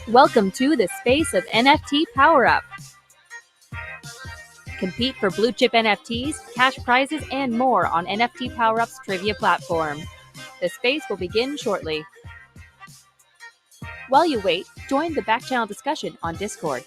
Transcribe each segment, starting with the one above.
Welcome to the space of NFT PowerUp. Compete for blue chip NFTs, cash prizes, and more on NFT PowerUp's trivia platform. The space will begin shortly. While you wait, join the back channel discussion on Discord.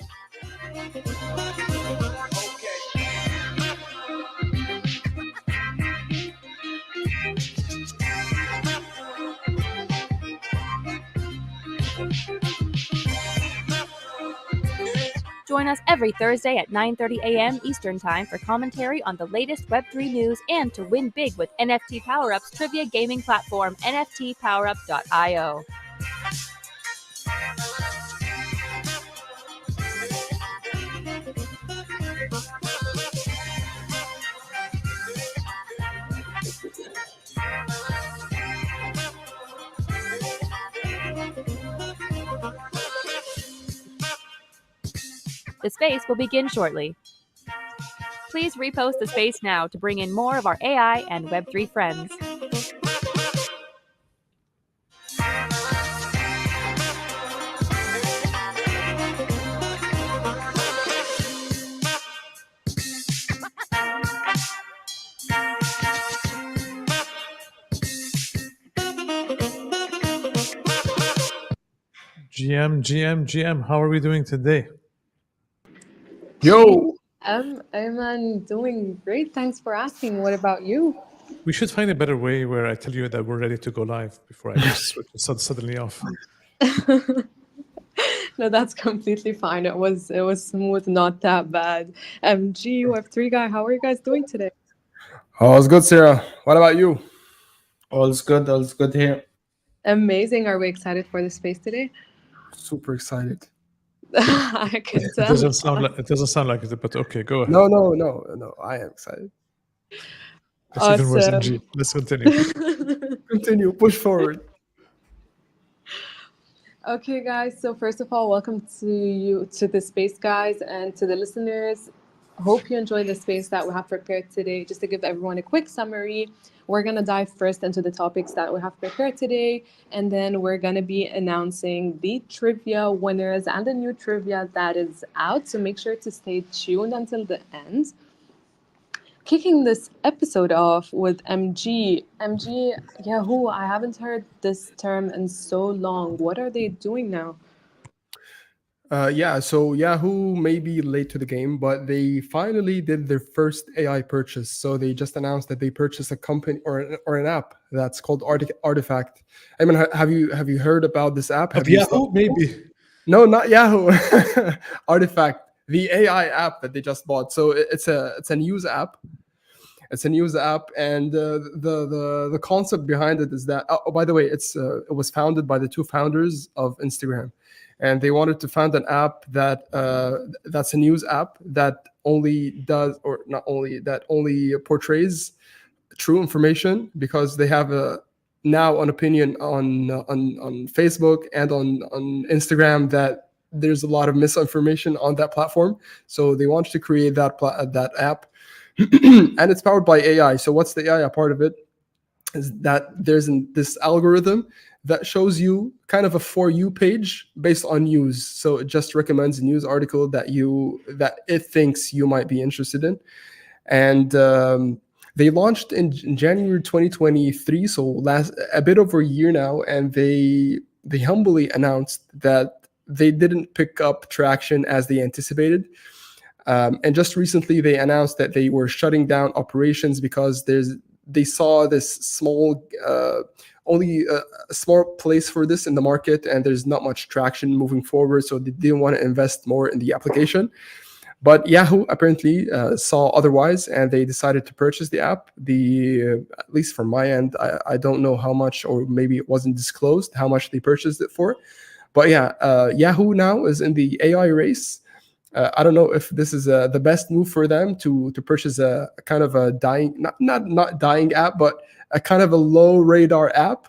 Join us every Thursday at 9:30 a.m. Eastern Time for commentary on the latest Web3 news and to win big with NFT PowerUp's trivia gaming platform, nftpowerup.io. The space will begin shortly. Please repost the space now to bring in more of our AI and Web3 friends. GM, how are we doing today? Yo! I'm doing great. Thanks for asking. What about you? We should find a better way where I tell you that we're ready to go live before I just switch it suddenly off. No, that's completely fine. It was smooth, not that bad. MG, Web3 guy, how are you guys doing today? All's good, Sarah. What about you? All's good here. Amazing. Are we excited for the space today? Super excited. I can tell. It doesn't sound like it, but okay, go ahead. No. I am excited. That's even worse, MG. Let's continue. Continue. Push forward. Okay, guys. So first of all, welcome to the space, guys, and to the listeners. Hope you enjoy the space that we have prepared today. Just to give everyone a quick summary, we're going to dive first into the topics that we have prepared today, and then we're going to be announcing the trivia winners and the new trivia that is out. So make sure to stay tuned until the end. Kicking this episode off with MG. MG, Yahoo, I haven't heard this term in so long. What are they doing now? So Yahoo may be late to the game, but they finally did their first AI purchase. So they just announced that they purchased a company or an app that's called Artifact. I mean, have you heard about this app? Have Yahoo, maybe. No, not Yahoo. Artifact, the AI app that they just bought. So it's a news app. It's a news app, and the concept behind it is that. Oh, by the way, it was founded by the two founders of Instagram. And they wanted to found an app that's a news app that only portrays true information, because they have now an opinion on Facebook and on Instagram that there's a lot of misinformation on that platform. So they wanted to create that app, and it's powered by AI. So what's the AI part of it? Is that there's this algorithm that shows you kind of a For You page based on news. So it just recommends a news article that it thinks you might be interested in. And they launched in January 2023, so a bit over a year now, and they humbly announced that they didn't pick up traction as they anticipated. And just recently they announced that they were shutting down operations because they saw this only a small place for this in the market, and there's not much traction moving forward, so they didn't want to invest more in the application. But Yahoo apparently saw otherwise, and they decided to purchase the app. At least from my end, I don't know how much, or maybe it wasn't disclosed how much they purchased it for. But Yahoo now is in the AI race. I don't know if this is the best move for them to purchase a kind of a dying, not dying app, but a kind of a low radar app.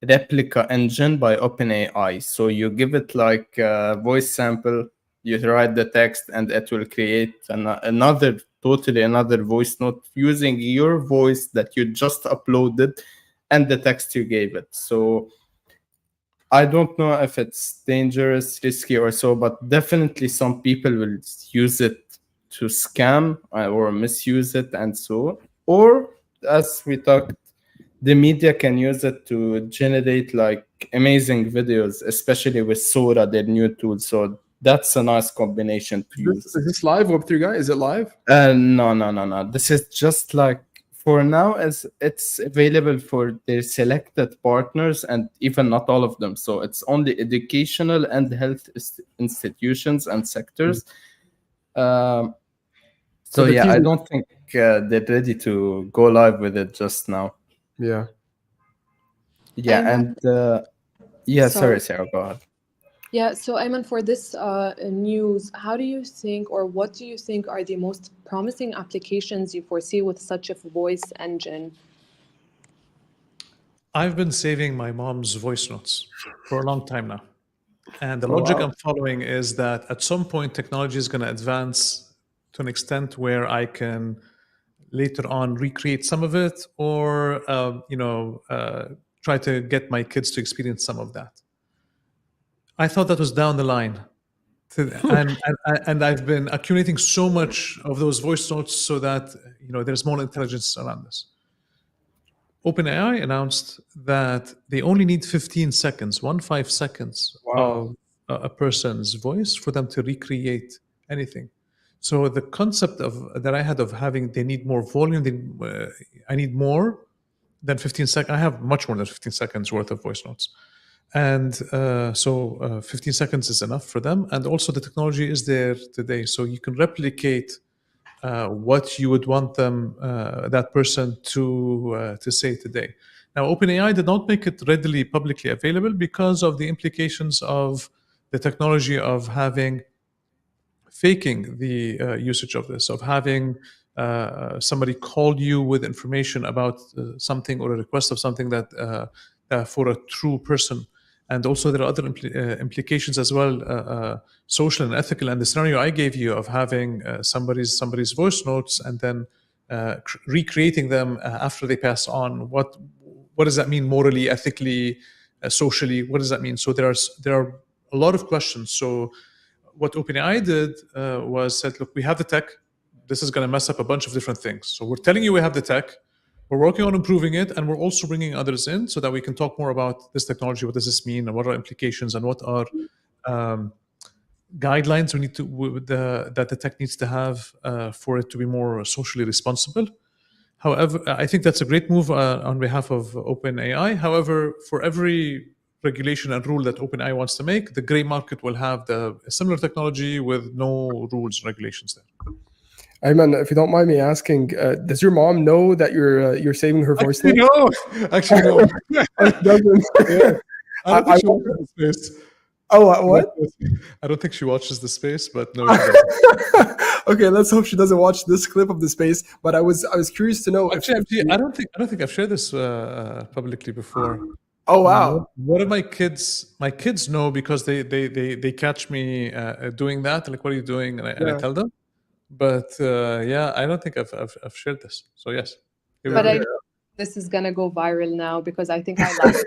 replica engine by OpenAI. So you give it like a voice sample, you write the text, and it will create totally another voice note using your voice that you just uploaded and the text you gave it. So I don't know if it's dangerous, risky, or so, but definitely some people will use it to scam or misuse it, and so. Or, as we talked, the media can use it to generate like amazing videos, especially with Sora, their new tool. So that's a nice combination to use. Is this live, Web3 guy? Is it live? No. This is just like for now, as it's available for their selected partners and even not all of them. So it's only educational and health institutions and sectors. So the yeah, I teaser- don't think they're ready to go live with it just now. Yeah. Yeah, Ayman, and yeah, sorry. sorry, Sarah, go ahead. Yeah, so Ayman, for this news, how do you think, or what do you think are the most promising applications you foresee with such a voice engine? I've been saving my mom's voice notes for a long time now. And the logic wow. I'm following is that at some point, technology is going to advance to an extent where I can later on recreate some of it, or try to get my kids to experience some of that. I thought that was down the line. And I've been accumulating so much of those voice notes so that there's more intelligence around this. OpenAI announced that they only need 15 seconds, 15 seconds Wow. of a person's voice for them to recreate anything. So the concept that I had of having, they need more volume, I need more than 15 seconds. I have much more than 15 seconds worth of voice notes. And so 15 seconds is enough for them. And also the technology is there today. So you can replicate what you would want that person to say today. Now, OpenAI did not make it readily publicly available because of the implications of the technology of having faking the usage of this, of having somebody call you with information about something or a request of something that for a true person. And also there are other implications as well, social and ethical. And the scenario I gave you of having somebody's voice notes and then recreating them after they pass on, what does that mean morally, ethically, socially? What does that mean? So there are a lot of questions. So what OpenAI did was said, look, we have the tech. This is going to mess up a bunch of different things. So we're telling you we have the tech. We're working on improving it, and we're also bringing others in so that we can talk more about this technology. What does this mean, and what are implications, and what are guidelines we need that the tech needs to have for it to be more socially responsible. However, I think that's a great move on behalf of OpenAI. However, for every regulation and rule that OpenAI wants to make, the gray market will have a similar technology with no rules and regulations there. Ayman, if you don't mind me asking, does your mom know that you're saving her voice notes? Actually, no. Oh, she doesn't. Yeah. I don't think she watches the space. Oh, what? I don't think she watches the space, but no, she doesn't. Okay, let's hope she doesn't watch this clip of the space. But I was curious to know. Actually, I don't think I've shared this publicly before. Oh wow! One of my kids know because they catch me doing that. Like, what are you doing? And I tell them. But yeah, I don't think I've shared this. So yes. But I know this is gonna go viral now because I think I laughed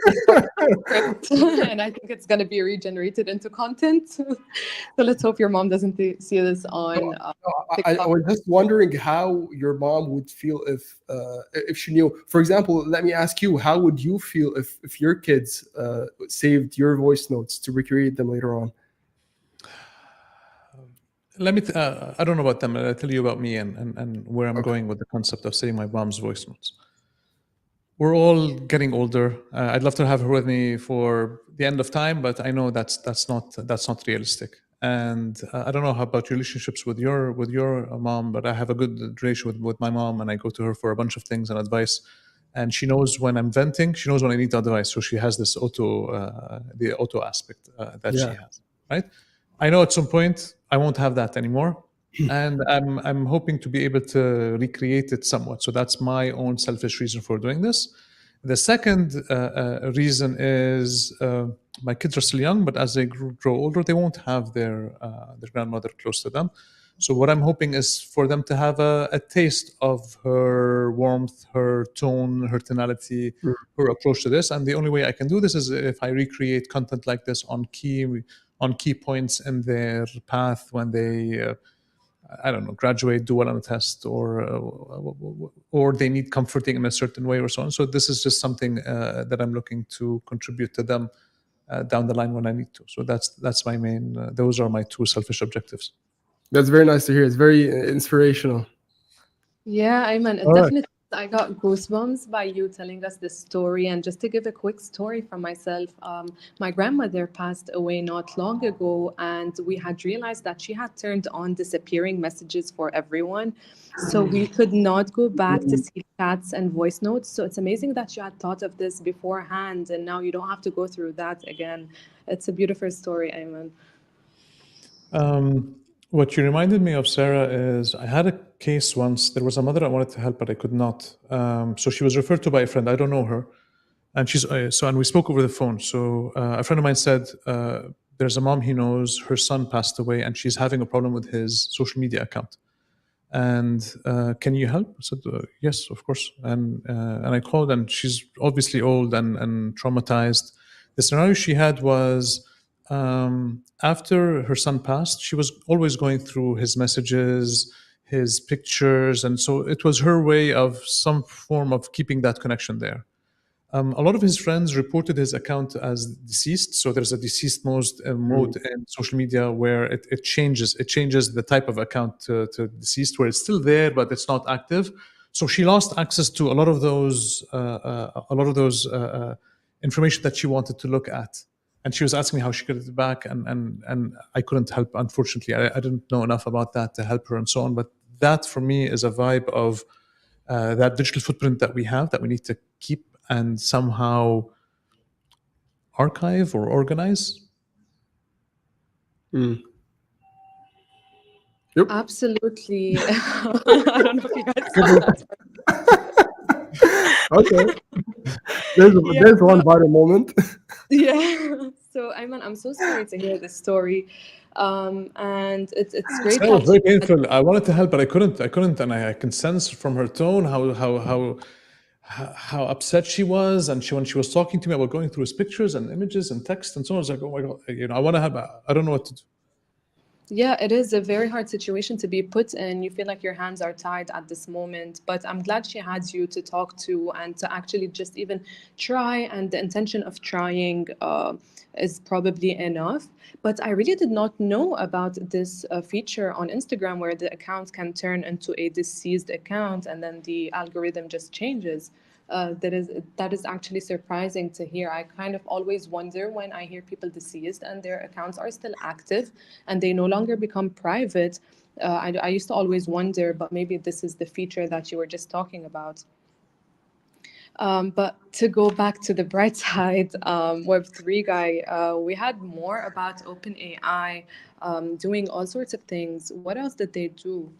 script and I think it's gonna be regenerated into content. So let's hope your mom doesn't see this on. I was just wondering how your mom would feel if she knew. For example, let me ask you, how would you feel if your kids saved your voice notes to recreate them later on? Let me. I don't know about them. I'll tell you about me and where I'm going with the concept of saving my mom's voice notes. We're all getting older. I'd love to have her with me for the end of time, but I know that's not realistic. And I don't know how about your relationships with your mom, but I have a good relation with my mom, and I go to her for a bunch of things and advice. And she knows when I'm venting. She knows when I need advice. So she has this the auto aspect that she has, right? I know at some point I won't have that anymore, and I'm hoping to be able to recreate it somewhat. So that's my own selfish reason for doing this. The second reason is my kids are still young, but as they grow older, they won't have their grandmother close to them. So what I'm hoping is for them to have a taste of her warmth, her tone, her tonality, her approach to this. And the only way I can do this is if I recreate content like this on key points in their path when they I don't know, graduate, do well on a test, or they need comforting in a certain way, or so on. So this is just something that I'm looking to contribute to them down the line when I need to. So that's my main. Those are my two selfish objectives. That's very nice to hear. It's very inspirational. Yeah, Ayman, All right. definitely. I got goosebumps by you telling us this story. And just to give a quick story from myself, my grandmother passed away not long ago, and we had realized that she had turned on disappearing messages for everyone. So we could not go back to see chats and voice notes. So it's amazing that you had thought of this beforehand, and now you don't have to go through that again. It's a beautiful story, Ayman. What you reminded me of, Sarah, is I had a case once. There was a mother I wanted to help, but I could not. So she was referred to by a friend. I don't know her, and she's and we spoke over the phone. So a friend of mine said there's a mom he knows. Her son passed away, and she's having a problem with his social media account. And can you help? I said yes, of course. And I called, and she's obviously old and traumatized. The scenario she had was after her son passed, she was always going through his messages, his pictures, and so it was her way of some form of keeping that connection there. A lot of his friends reported his account as deceased. So there's a deceased mode in social media where it changes the type of account to deceased, where it's still there but it's not active. So she lost access to a lot of those information that she wanted to look at, and she was asking me how she could get it back, and I couldn't help. Unfortunately, I didn't know enough about that to help her and so on. But that for me is a vibe of that digital footprint that we have that we need to keep and somehow archive or organize. Yep. Absolutely. I don't know if you guys saw that. Okay. There's one vital moment. Yeah. So, Ayman, I'm so sorry to hear this story. And it's great That was that very painful. I wanted to help, but I couldn't, and I can sense from her tone how upset she was, and when she was talking to me about going through his pictures and images and text and so on. I was like, oh my god, I want to help. I don't know what to do. Yeah, it is a very hard situation to be put in. You feel like your hands are tied at this moment, but I'm glad she had you to talk to and to actually just even try. And the intention of trying is probably enough. But I really did not know about this feature on Instagram where the account can turn into a deceased account and then the algorithm just changes. That is actually surprising to hear. I kind of always wonder when I hear people deceased and their accounts are still active and they no longer become private. I used to always wonder, but maybe this is the feature that you were just talking about. But to go back to the bright side, Web3 guy, we had more about OpenAI doing all sorts of things. What else did they do?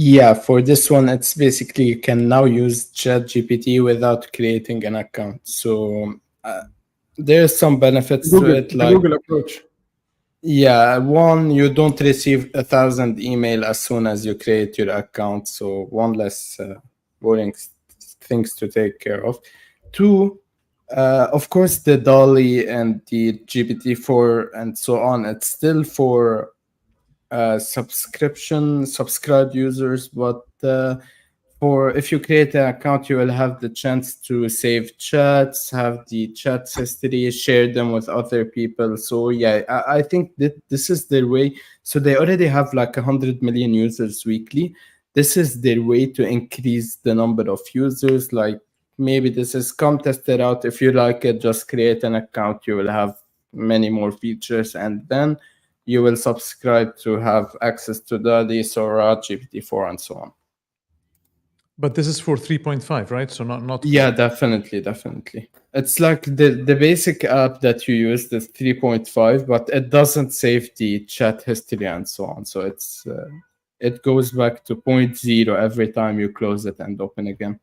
Yeah, for this one, it's basically you can now use ChatGPT without creating an account. So there's some benefits to it, The like Google approach. yeah, one, you don't receive 1,000 email as soon as you create your account, so one less boring things to take care of. Two, of course, the Dolly and the GPT-4 and so on, it's still for subscribed users, but for if you create an account, you will have the chance to save chats, have the chat history, share them with other people. So yeah, I think that this is their way. So they already have like 100 million users weekly. This is their way to increase the number of users. Like maybe this is come test it out. If you like it, just create an account. You will have many more features, and then you will subscribe to have access to DALI, Sora, GPT-4, and so on. But this is for 3.5, right? So not. Yeah, definitely. It's like the basic app that you use, the 3.5, but it doesn't save the chat history and so on. So it's it goes back to 0.0 every time you close it and open again.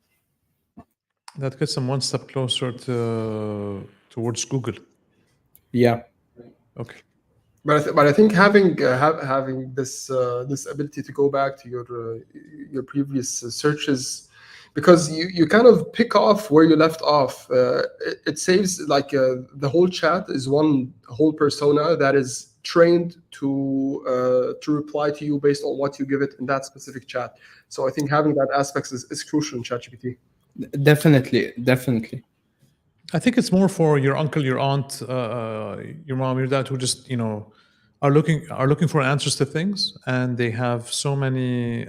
That gets them one step closer towards Google. Yeah. Okay. But I think having having this this ability to go back to your previous searches, because you kind of pick off where you left off. It saves like the whole chat is one whole persona that is trained to reply to you based on what you give it in that specific chat. So I think having that aspect is crucial in ChatGPT. Definitely. I think it's more for your uncle, your aunt, your mom, your dad, who just are looking for answers to things, and they have so many,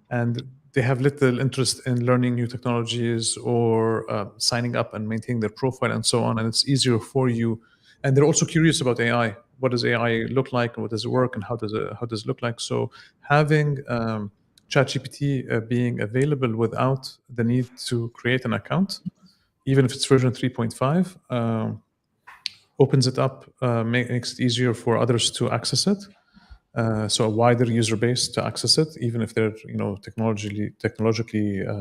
and they have little interest in learning new technologies or signing up and maintaining their profile and so on. And it's easier for you, and they're also curious about AI. What does AI look like, and what does it work, and how does it look like? So having ChatGPT being available without the need to create an account, even if it's version 3.5, opens it up, makes it easier for others to access it. So a wider user base to access it, even if they're technologically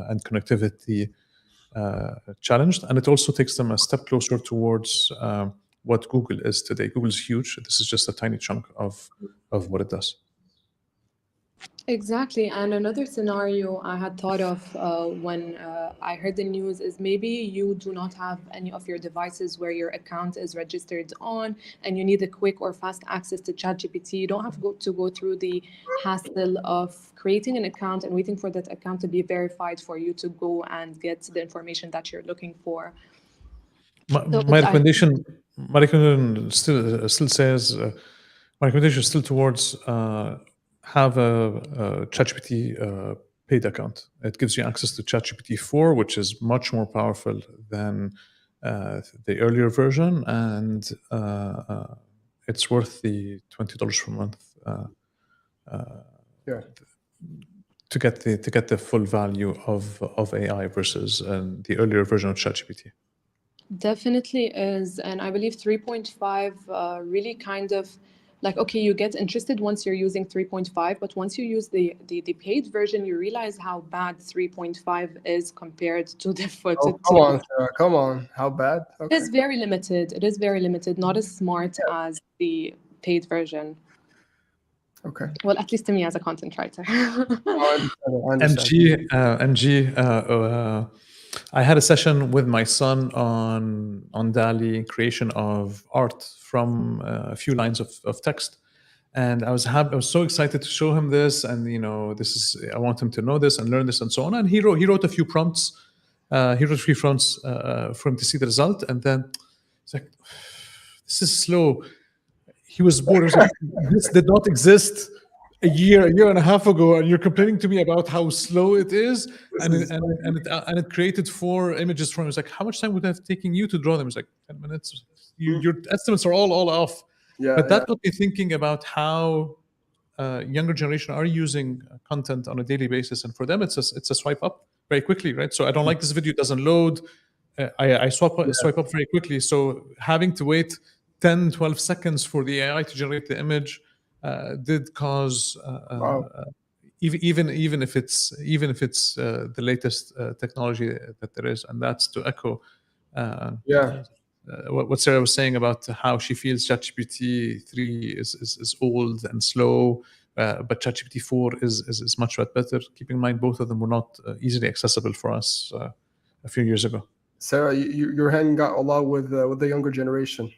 and connectivity challenged. And it also takes them a step closer towards what Google is today. Google is huge. This is just a tiny chunk of what it does. Exactly. And another scenario I had thought of when I heard the news is maybe you do not have any of your devices where your account is registered on, and you need a quick or fast access to ChatGPT. You don't have to go through the hassle of creating an account and waiting for that account to be verified for you to go and get the information that you're looking for. My recommendation still says my recommendation is still towards have a ChatGPT paid account. It gives you access to ChatGPT 4, which is much more powerful than the earlier version, and it's worth the $20 per month Yeah. to get the full value of AI versus the earlier version of ChatGPT. Definitely is. And I believe 3.5 really kind of like, okay, you get interested once you're using 3.5, but once you use the paid version, you realize how bad 3.5 is compared to the Oh, come on, Sarah. Come on. How bad? Okay. It is very limited. It is very limited, not as smart as the paid version. Okay. Well, at least to me as a content writer. I understand. MG, I had a session with my son on DALL-E, creation of art from a few lines of text, and I was so excited to show him this, and I want him to know this and learn this and so on. And he wrote a few prompts. He wrote 3 prompts for him to see the result, and then it's like, this is slow. He was bored. He was like, this did not exist a year and a half ago, and you're complaining to me about how slow it is. And it created 4 images for him. It's like, how much time would it have taken you to draw them? It's like 10 minutes. Your estimates are all off. Yeah, But that got me thinking about how younger generation are using content on a daily basis, and for them it's a swipe up very quickly, right? So I don't like this video, it doesn't load. I swipe up very quickly. So having to wait 10-12 seconds for the AI to generate the image did cause even if it's the latest technology that there is. And that's to echo what Sarah was saying about how she feels ChatGPT 3 is old and slow, but ChatGPT 4 is much better. Keeping in mind both of them were not easily accessible for us a few years ago. Sarah, you're hanging out a lot with the younger generation.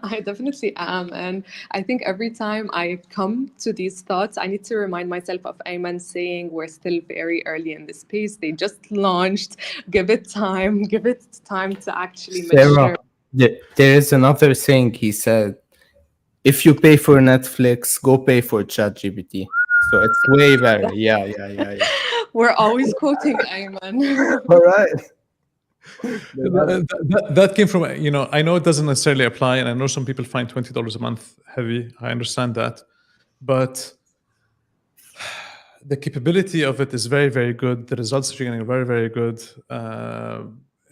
I definitely am. And I think every time I come to these thoughts, I need to remind myself of Ayman saying we're still very early in this space. They just launched. Give it time to actually mature. There is another thing he said. If you pay for Netflix, go pay for ChatGPT. So it's way better. Yeah. We're always quoting Ayman. All right. That came from, I know it doesn't necessarily apply, and I know some people find $20 a month heavy. I understand that, but the capability of it is very, very good. The results that you're getting are very, very good.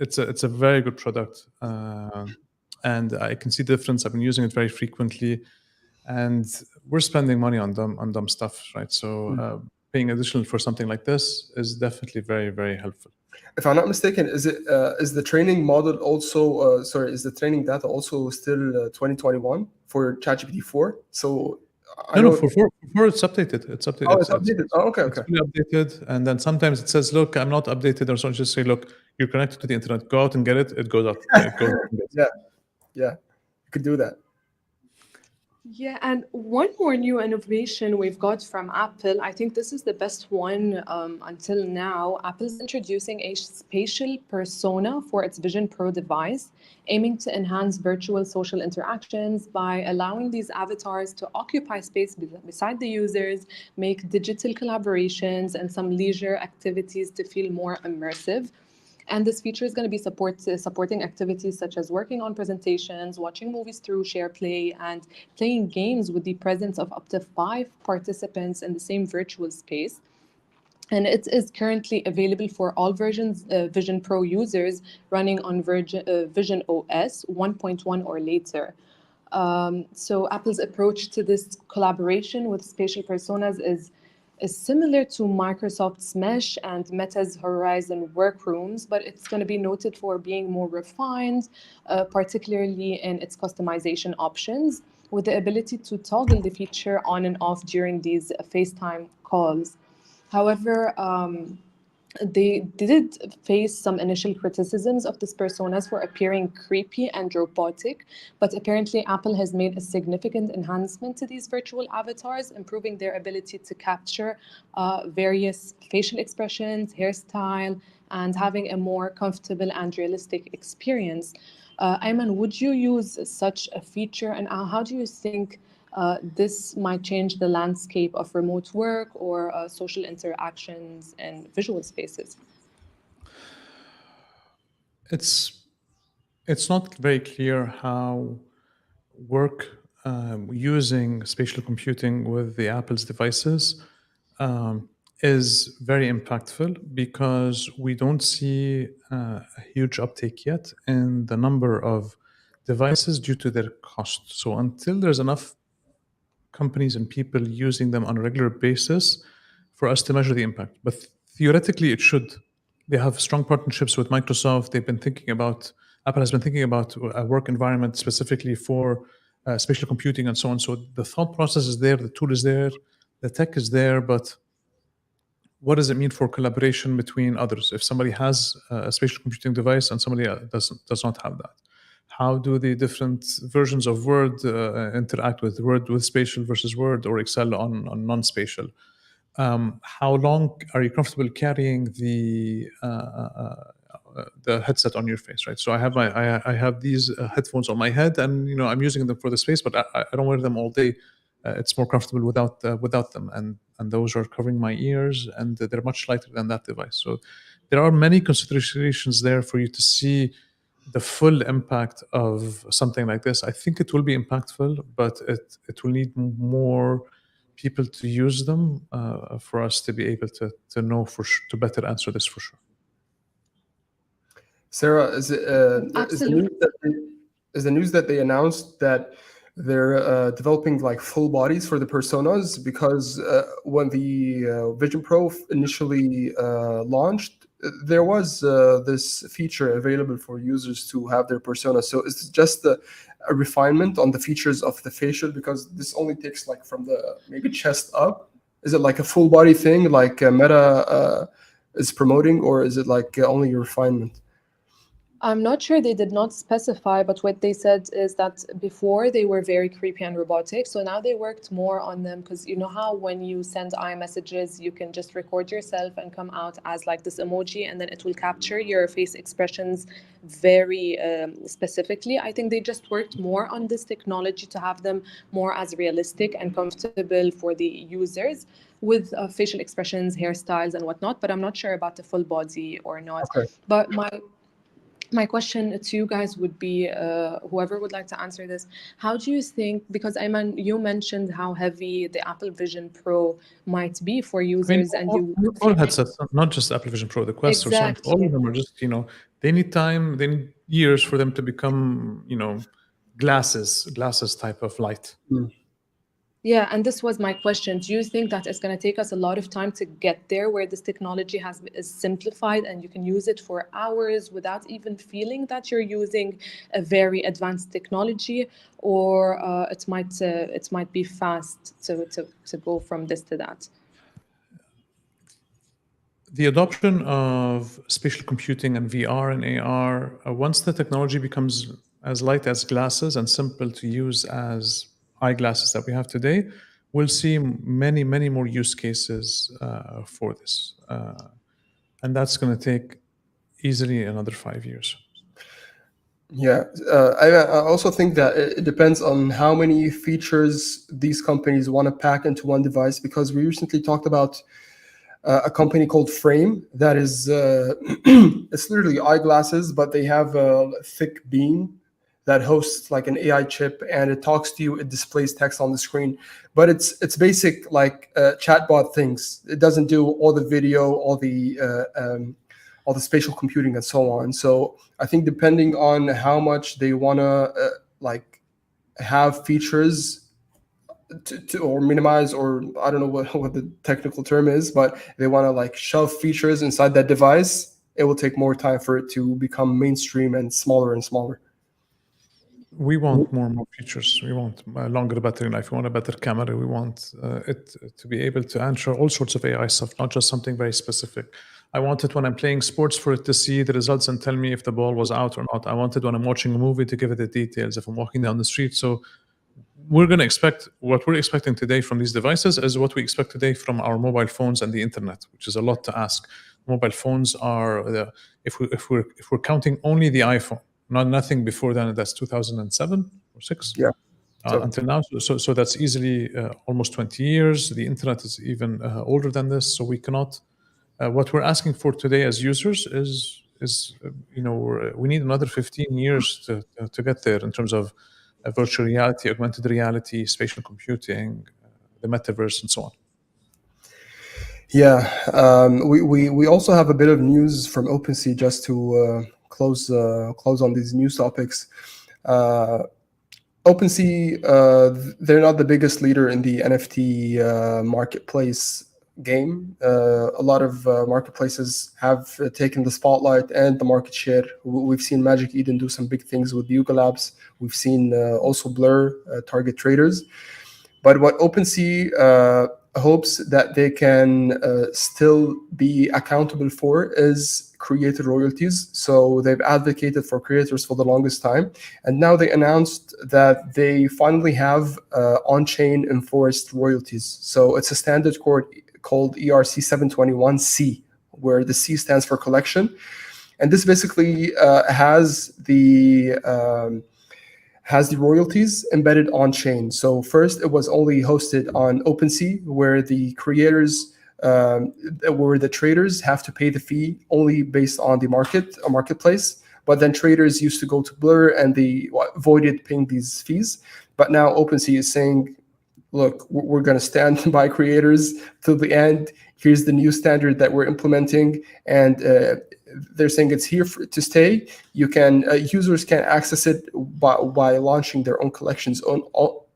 It's a very good product, and I can see the difference. I've been using it very frequently, and we're spending money on dumb stuff, right? So paying additional for something like this is definitely very, very helpful. If I'm not mistaken, is the training model also is the training data also still 2021 for ChatGPT 4? So I No, know. for it's updated. It's updated. Oh, it's updated. Oh, okay, It's okay. fully updated, and then sometimes it says, "Look, I'm not updated," or so. Just say, "Look, you're connected to the internet. Go out and get it." It goes out. It goes out and gets it. Yeah, you could do that. Yeah, and one more new innovation we've got from Apple. I think this is the best one until now. Apple's introducing a spatial persona for its Vision Pro device, aiming to enhance virtual social interactions by allowing these avatars to occupy space beside the users, make digital collaborations and some leisure activities to feel more immersive. And this feature is going to be supporting activities such as working on presentations, watching movies through SharePlay, and playing games with the presence of up to 5 participants in the same virtual space. And it is currently available for all versions, Vision Pro users running on Vision OS 1.1 or later. So Apple's approach to this collaboration with spatial personas is similar to Microsoft's Mesh and Meta's Horizon Workrooms, but it's going to be noted for being more refined, particularly in its customization options, with the ability to toggle the feature on and off during these FaceTime calls. However, they did face some initial criticisms of these personas for appearing creepy and robotic, but apparently Apple has made a significant enhancement to these virtual avatars, improving their ability to capture various facial expressions, hairstyle, and having a more comfortable and realistic experience. Ayman, would you use such a feature, and how do you think this might change the landscape of remote work or social interactions in visual spaces? It's not very clear how work using spatial computing with the Apple's devices is very impactful because we don't see a huge uptake yet in the number of devices due to their cost. So until there's enough companies and people using them on a regular basis for us to measure the impact. But theoretically, it should. They have strong partnerships with Microsoft. Apple has been thinking about a work environment specifically for spatial computing and so on. So the thought process is there, the tool is there, the tech is there, but what does it mean for collaboration between others? If somebody has a spatial computing device and somebody does not have that, how do the different versions of Word interact with Word with spatial versus Word or Excel on non-spatial? How long are you comfortable carrying the headset on your face, right? So I have these headphones on my head, and I'm using them for the space, but I don't wear them all day. It's more comfortable without them, and those are covering my ears, and they're much lighter than that device. So there are many considerations there for you to see the full impact of something like this. I think it will be impactful, but it will need more people to use them for us to be able to know to better answer this for sure. Sarah, is the news that they announced that they're developing like full bodies for the personas? Because when the Vision Pro initially launched, there was this feature available for users to have their persona. So it's just a refinement on the features of the facial, because this only takes like from the maybe chest up. Is it like a full body thing like Meta is promoting, or is it like only a refinement? I'm not sure, they did not specify, but what they said is that before they were very creepy and robotic. So now they worked more on them, because you know how when you send iMessages, you can just record yourself and come out as like this emoji, and then it will capture your face expressions very specifically. I think they just worked more on this technology to have them more as realistic and comfortable for the users with facial expressions, hairstyles, and whatnot. But I'm not sure about the full body or not. Okay. But my question to you guys would be, whoever would like to answer this, how do you think, because Ayman, you mentioned how heavy the Apple Vision Pro might be for users, and you all headsets, not just Apple Vision Pro, the Quest or so on, all of them are just, they need time, they need years for them to become, glasses type of light. Yeah, and this was my question. Do you think that it's going to take us a lot of time to get there where this technology is simplified and you can use it for hours without even feeling that you're using a very advanced technology, or it might be fast to go from this to that? The adoption of spatial computing and VR and AR, once the technology becomes as light as glasses and simple to use as eyeglasses that we have today, we'll see many, many more use cases for this. And that's going to take easily another 5 years. Yeah, I also think that it depends on how many features these companies want to pack into one device, because we recently talked about a company called Frame that is it's literally eyeglasses, but they have a thick beam that hosts like an AI chip, and it talks to you. It displays text on the screen, but it's basic like chatbot things. It doesn't do all the video, all the spatial computing and so on. So I think depending on how much they want to like have features to or minimize, or I don't know what the technical term is, but they want to like shove features inside that device, it will take more time for it to become mainstream and smaller and smaller. We want more and more features. We want a longer battery life. We want a better camera. We want it to be able to answer all sorts of AI stuff, not just something very specific. I want it when I'm playing sports for it to see the results and tell me if the ball was out or not. I want it when I'm watching a movie to give it the details if I'm walking down the street. So we're going to expect what we're expecting today from these devices is what we expect today from our mobile phones and the internet, which is a lot to ask. Mobile phones are if we're counting only the iPhone, nothing before then. That's 2007 or 6. Yeah. So- Until now. So that's easily almost 20 years. The internet is even older than this. So we cannot. What we're asking for today as users is we need another 15 years to get there in terms of virtual reality, augmented reality, spatial computing, the metaverse, and so on. Yeah, we also have a bit of news from OpenSea just to close on these news topics. OpenSea, they're not the biggest leader in the NFT marketplace game. A lot of marketplaces have taken the spotlight and the market share. We've seen Magic Eden do some big things with Yuga Labs. We've seen also Blur target traders. But what OpenSea hopes that they can still be accountable for is creator royalties. So they've advocated for creators for the longest time. And now they announced that they finally have on-chain enforced royalties. So it's a standard called ERC 721C, where the C stands for collection. And this basically has the royalties embedded on chain. So first, it was only hosted on OpenSea, where the creators, where the traders have to pay the fee only based on the marketplace. But then traders used to go to Blur and they avoided paying these fees. But now OpenSea is saying, look, we're going to stand by creators till the end. Here's the new standard that we're implementing, and they're saying it's here to stay. Users can access it by launching their own collections on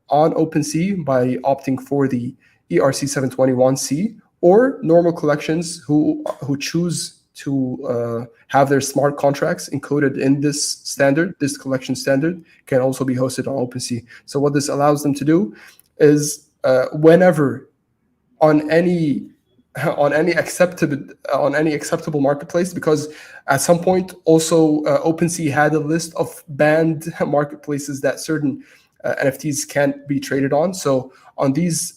OpenSea by opting for the ERC 721C, or normal collections who choose to have their smart contracts encoded in this collection standard, can also be hosted on OpenSea. So what this allows them to do is whenever on any acceptable marketplace, because at some point also OpenSea had a list of banned marketplaces that certain NFTs can't be traded on. So on these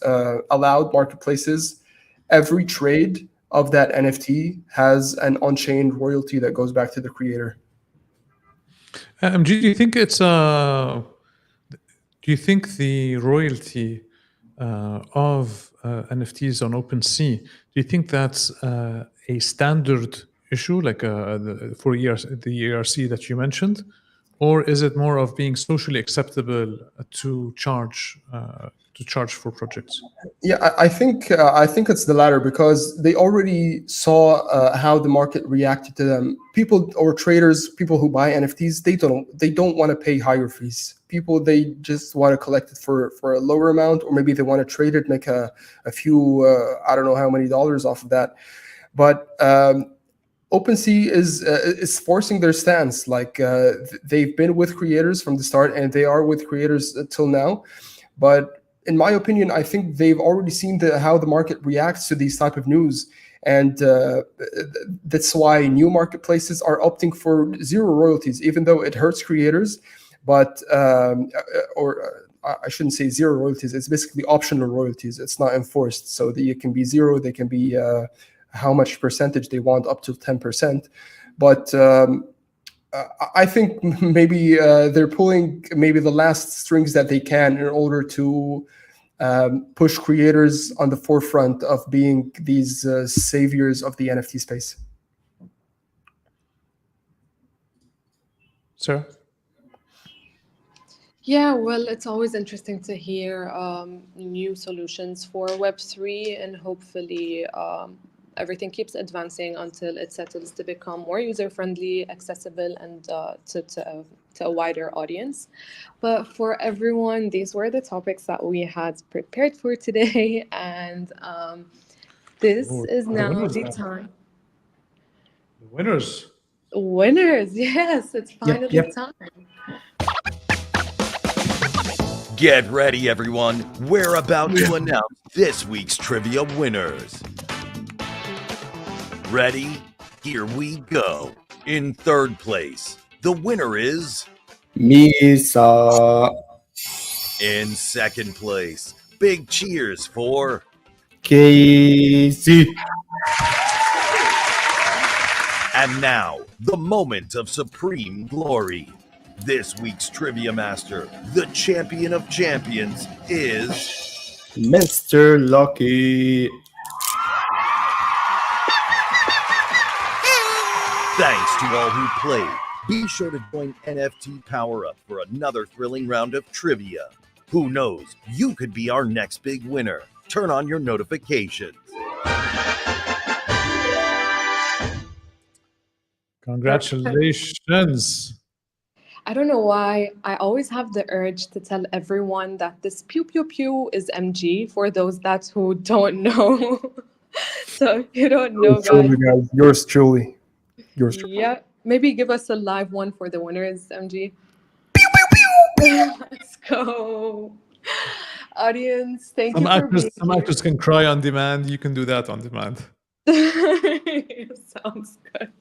allowed marketplaces, every trade of that NFT has an on-chain royalty that goes back to the creator. Do you think it's do you think the royalty of NFTs on OpenSea, do you think that's a standard issue, like for the ERC that you mentioned, or is it more of being socially acceptable to charge to charge for projects? Yeah, I think it's the latter, because they already saw how the market reacted to them. People or traders, people who buy NFTs, they don't want to pay higher fees. People, they just want to collect it for a lower amount, or maybe they want to trade it, make a few I don't know how many dollars off of that. But OpenSea is forcing their stance. Like they've been with creators from the start, and they are with creators till now. But in my opinion, I think they've already seen how the market reacts to these type of news, and that's why new marketplaces are opting for zero royalties, even though it hurts creators. But I shouldn't say zero royalties. It's basically optional royalties. It's not enforced, so that it can be zero. They can be how much percentage they want, up to 10%. But I think maybe they're pulling maybe the last strings that they can in order to push creators on the forefront of being these saviors of the NFT space. Sarah? Yeah, well, it's always interesting to hear new solutions for Web3, and hopefully everything keeps advancing until it settles to become more user-friendly, accessible, and to a wider audience. But for everyone, these were the topics that we had prepared for today, and this is now the time. The winners. Winners, yes, it's finally yep. time. Get ready, everyone. We're about to announce this week's trivia winners. Ready? Here we go. In third place, the winner is Misa. In second place. Big cheers for Casey. And now, the moment of supreme glory. This week's trivia master, the champion of champions, is Mr. Lucky. Thanks to all who played. Be sure to join NFT PowerUp for another thrilling round of trivia. Who knows, you could be our next big winner. Turn on your notifications. Congratulations. I don't know why I always have the urge to tell everyone that this pew pew pew is MG for those who don't know. So if you don't know, guys, Yours truly. Yours truly. yeah, maybe give us a live one for the winners, MG. Pew pew pew. Let's go, audience. Thank you for being some here. actors can cry on demand. You can do that on demand. Sounds good.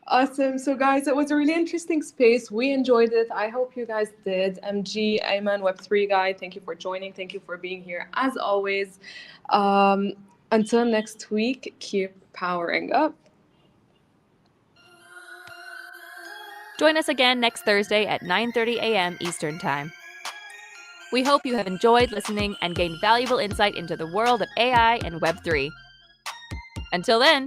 Awesome. So guys, it was a really interesting space. We enjoyed it. I hope you guys did. MG, Ayman, Web3 guy, thank you for joining. Thank you for being here as always. Until next week, keep powering up. Join us again next Thursday at 9:30 a.m. Eastern Time. We hope you have enjoyed listening and gained valuable insight into the world of AI and Web3. Until then,